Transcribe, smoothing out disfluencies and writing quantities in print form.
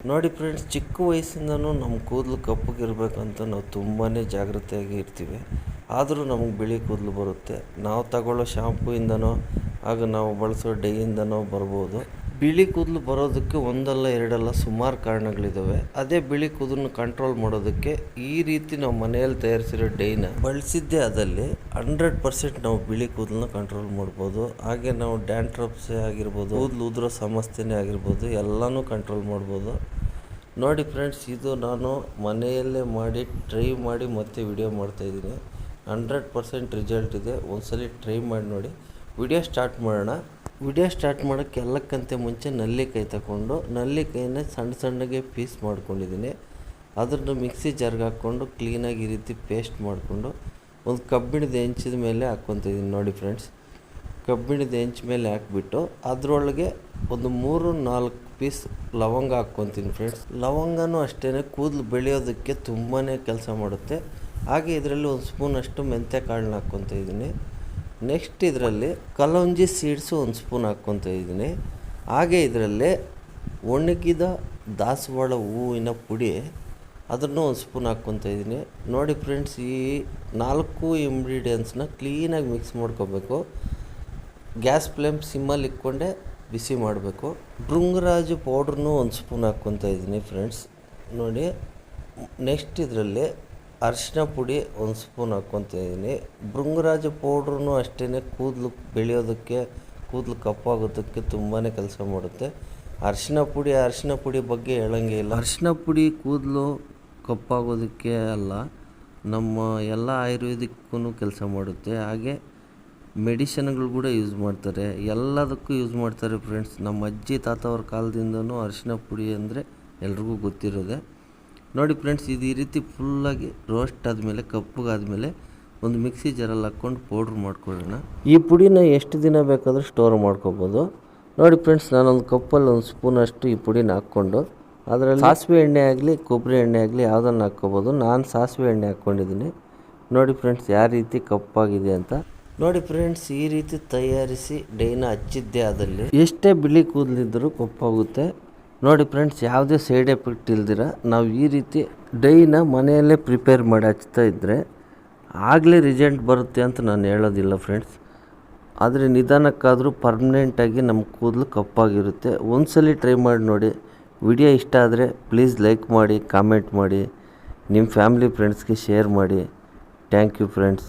ನೋಡಿ ಫ್ರೆಂಡ್ಸ್, ಚಿಕ್ಕ ವಯಸ್ಸಿಂದನೂ ನಮ್ಮ ಕೂದಲು ಕಪ್ಪಗಿರ್ಬೇಕಂತ ನಾವು ತುಂಬಾ ಜಾಗ್ರತೆಯಾಗಿ ಇರ್ತೀವಿ. ಆದರೂ ನಮಗೆ ಬಿಳಿ ಕೂದಲು ಬರುತ್ತೆ. ನಾವು ತಗೊಳ್ಳೋ ಶಾಂಪೂಯಿಂದನೋ ಆಗ ನಾವು ಬಳಸೋ ಡೈಯಿಂದನೋ ಬರ್ಬೋದು. ಬಿಳಿ ಕೂದಲು ಬರೋದಕ್ಕೆ ಒಂದಲ್ಲ ಎರಡಲ್ಲ ಸುಮಾರು ಕಾರಣಗಳಿದ್ದಾವೆ. ಅದೇ ಬಿಳಿ ಕೂದಲನ್ನು ಕಂಟ್ರೋಲ್ ಮಾಡೋದಕ್ಕೆ ಈ ರೀತಿ ನಾವು ಮನೆಯಲ್ಲಿ ತಯಾರಿಸಿರೋ ಡೈನ ಬಳಸಿದ್ದೇ ಆದಲ್ಲಿ 100% ನಾವು ಬಿಳಿ ಕೂದಲನ್ನ ಕಂಟ್ರೋಲ್ ಮಾಡ್ಬೋದು. ಹಾಗೆ ನಾವು ಡ್ಯಾಂಡ್ರಫ್ಸೇ ಆಗಿರ್ಬೋದು, ಕೂದಲು ಉದುರೋ ಸಮಸ್ಯೆನೇ ಆಗಿರ್ಬೋದು, ಎಲ್ಲನೂ ಕಂಟ್ರೋಲ್ ಮಾಡ್ಬೋದು. ನೋಡಿ ಫ್ರೆಂಡ್ಸ್, ಇದು ನಾನು ಮನೆಯಲ್ಲೇ ಮಾಡಿ ಟ್ರೈ ಮಾಡಿ ಮತ್ತೆ ವಿಡಿಯೋ ಮಾಡ್ತಾಯಿದ್ದೀನಿ. 100% ರಿಸಲ್ಟ್ ಇದೆ. ಒಂದ್ಸಲಿ ಟ್ರೈ ಮಾಡಿ ನೋಡಿ. ವಿಡಿಯೋ ಸ್ಟಾರ್ಟ್ ಮಾಡೋಣ. ವಿಡಿಯೋ ಸ್ಟಾರ್ಟ್ ಮಾಡೋಕ್ಕೆ ಎಲ್ಲಕ್ಕಿಂತ ಮುಂಚೆ ನಲ್ಲಿಕಾಯಿ ತಗೊಂಡು ನಲ್ಲಿಕಾಯಿನ ಸಣ್ಣ ಸಣ್ಣಗೆ ಪೀಸ್ ಮಾಡ್ಕೊಂಡಿದ್ದೀನಿ. ಅದನ್ನು ಮಿಕ್ಸಿ ಜಾರ್ಗೆ ಹಾಕ್ಕೊಂಡು ಕ್ಲೀನಾಗಿ ಈ ರೀತಿ ಪೇಸ್ಟ್ ಮಾಡಿಕೊಂಡು ಒಂದು ಕಬ್ಬಿಣದ ಹೆಂಚಿದ ಮೇಲೆ ಹಾಕ್ಕೊತಿದ್ದೀನಿ. ನೋಡಿ ಫ್ರೆಂಡ್ಸ್, ಕಬ್ಬಿಣದ ಹೆಂಚು ಮೇಲೆ ಹಾಕ್ಬಿಟ್ಟು ಅದರೊಳಗೆ ಒಂದು 3-4 ಪೀಸ್ ಲವಂಗ ಹಾಕ್ಕೊತೀನಿ ಫ್ರೆಂಡ್ಸ್. ಲವಂಗನೂ ಅಷ್ಟೇ ಕೂದಲು ಬೆಳೆಯೋದಕ್ಕೆ ತುಂಬಾ ಕೆಲಸ ಮಾಡುತ್ತೆ. ಹಾಗೆ ಇದರಲ್ಲಿ ಒಂದು ಸ್ಪೂನಷ್ಟು ಮೆಂತ್ಯ ಕಾಳನ್ನ ಹಾಕ್ಕೊತಾ ಇದ್ದೀನಿ. ನೆಕ್ಸ್ಟ್ ಇದರಲ್ಲಿ ಕಲೋಂಜಿ ಸೀಡ್ಸು ಒಂದು ಸ್ಪೂನ್ ಹಾಕ್ಕೊತಾ ಇದ್ದೀನಿ. ಹಾಗೆ ಇದರಲ್ಲಿ ಒಣಗಿದ ದಾಸವಾಳ ಹೂವಿನ ಪುಡಿ ಅದನ್ನು ಒಂದು ಸ್ಪೂನ್ ಹಾಕ್ಕೊತಾ ಇದ್ದೀನಿ. ನೋಡಿ ಫ್ರೆಂಡ್ಸ್, ಈ 4 ಇಂಗ್ರೀಡಿಯೆಂಟ್ಸ್ನ ಕ್ಲೀನಾಗಿ ಮಿಕ್ಸ್ ಮಾಡ್ಕೋಬೇಕು. ಗ್ಯಾಸ್ ಫ್ಲೇಮ್ ಸಿಮ್ಮಲ್ಲಿ ಇಟ್ಕೊಂಡೆ ಬಿಸಿ ಮಾಡಬೇಕು. ಭೃಂಗರಾಜ ಪೌಡ್ರನ್ನೂ ಒಂದು ಸ್ಪೂನ್ ಹಾಕ್ಕೊತಾ ಇದ್ದೀನಿ ಫ್ರೆಂಡ್ಸ್. ನೋಡಿ, ನೆಕ್ಸ್ಟ್ ಇದರಲ್ಲಿ ಅರಿಶಿನ ಪುಡಿ ಒಂದು ಸ್ಪೂನ್ ಹಾಕ್ಕೊತಾ ಇದ್ದೀನಿ. ಭೃಂಗರಾಜ ಪೌಡ್ರೂ ಅಷ್ಟೇ ಕೂದಲು ಬೆಳೆಯೋದಕ್ಕೆ, ಕೂದಲು ಕಪ್ಪಾಗೋದಕ್ಕೆ ತುಂಬಾ ಕೆಲಸ ಮಾಡುತ್ತೆ. ಅರಿಶಿನ ಪುಡಿ ಬಗ್ಗೆ ಹೇಳೋಂಗೆ ಇಲ್ಲ. ಅರಿಶಿನ ಪುಡಿ ಕೂದಲು ಕಪ್ಪಾಗೋದಕ್ಕೆ ಅಲ್ಲ, ನಮ್ಮ ಎಲ್ಲ ಆಯುರ್ವೇದಿಕ್ಕೂ ಕೆಲಸ ಮಾಡುತ್ತೆ. ಹಾಗೆ ಮೆಡಿಷನ್ಗಳು ಕೂಡ ಯೂಸ್ ಮಾಡ್ತಾರೆ, ಎಲ್ಲದಕ್ಕೂ ಯೂಸ್ ಮಾಡ್ತಾರೆ ಫ್ರೆಂಡ್ಸ್. ನಮ್ಮ ಅಜ್ಜಿ ತಾತ ಅವ್ರ ಕಾಲದಿಂದನೂ ಅರಿಶಿನ ಪುಡಿ ಅಂದರೆ ಎಲ್ರಿಗೂ ಗೊತ್ತಿರೋದೆ. ನೋಡಿ ಫ್ರೆಂಡ್ಸ್, ಇದು ಈ ರೀತಿ ಫುಲ್ಲಾಗಿ ರೋಸ್ಟ್ ಆದಮೇಲೆ, ಕಪ್ಪಗಾದಮೇಲೆ ಒಂದು ಮಿಕ್ಸಿ ಜಾರಲ್ಲಿ ಹಾಕ್ಕೊಂಡು ಪೌಡ್ರ್ ಮಾಡ್ಕೊಳ್ಳೋಣ. ಈ ಪುಡಿನ ಎಷ್ಟು ದಿನ ಬೇಕಾದರೂ ಸ್ಟೋರ್ ಮಾಡ್ಕೋಬೋದು. ನೋಡಿ ಫ್ರೆಂಡ್ಸ್, ನಾನೊಂದು ಕಪ್ಪಲ್ಲಿ ಒಂದು ಸ್ಪೂನಷ್ಟು ಈ ಪುಡಿನ ಹಾಕ್ಕೊಂಡು ಅದರಲ್ಲಿ ಸಾಸಿವೆ ಎಣ್ಣೆ ಆಗಲಿ ಕೊಬ್ಬರಿ ಎಣ್ಣೆ ಆಗಲಿ ಯಾವುದನ್ನು ಹಾಕ್ಕೋಬೋದು. ನಾನು ಸಾಸಿವೆ ಎಣ್ಣೆ ಹಾಕ್ಕೊಂಡಿದ್ದೀನಿ. ನೋಡಿ ಫ್ರೆಂಡ್ಸ್, ಯಾವ ರೀತಿ ಕಪ್ಪಾಗಿದೆ ಅಂತ. ನೋಡಿ ಫ್ರೆಂಡ್ಸ್, ಈ ರೀತಿ ತಯಾರಿಸಿ ಡೈನ ಹಚ್ಚಿದ್ದೇ ಆದಲ್ಲಿ ಎಷ್ಟೇ ಬಿಳಿ ಕೂದಲಿದ್ದರೂ ಕಪ್ಪಾಗುತ್ತೆ. ನೋಡಿ ಫ್ರೆಂಡ್ಸ್, ಯಾವುದೇ ಸೈಡ್ ಎಫೆಕ್ಟ್ ಇಲ್ದಿರ ನಾವು ಈ ರೀತಿ ಡೈನ ಮನೆಯಲ್ಲೇ ಪ್ರಿಪೇರ್ ಮಾಡಿ ಹಚ್ತಾ ಇದ್ದರೆ ಆಗಲೇ ರಿಸಲ್ಟ್ ಬರುತ್ತೆ ಅಂತ ನಾನು ಹೇಳೋದಿಲ್ಲ ಫ್ರೆಂಡ್ಸ್. ಆದರೆ ನಿಧಾನಕ್ಕಾದರೂ ಪರ್ಮನೆಂಟಾಗಿ ನಮ್ಮ ಕೂದಲು ಕಪ್ಪಾಗಿರುತ್ತೆ. ಒಂದ್ಸಲಿ ಟ್ರೈ ಮಾಡಿ ನೋಡಿ. ವಿಡಿಯೋ ಇಷ್ಟ ಆದರೆ ಪ್ಲೀಸ್ ಲೈಕ್ ಮಾಡಿ, ಕಾಮೆಂಟ್ ಮಾಡಿ, ನಿಮ್ಮ ಫ್ಯಾಮಿಲಿ ಫ್ರೆಂಡ್ಸ್ಗೆ ಶೇರ್ ಮಾಡಿ. Thank you friends.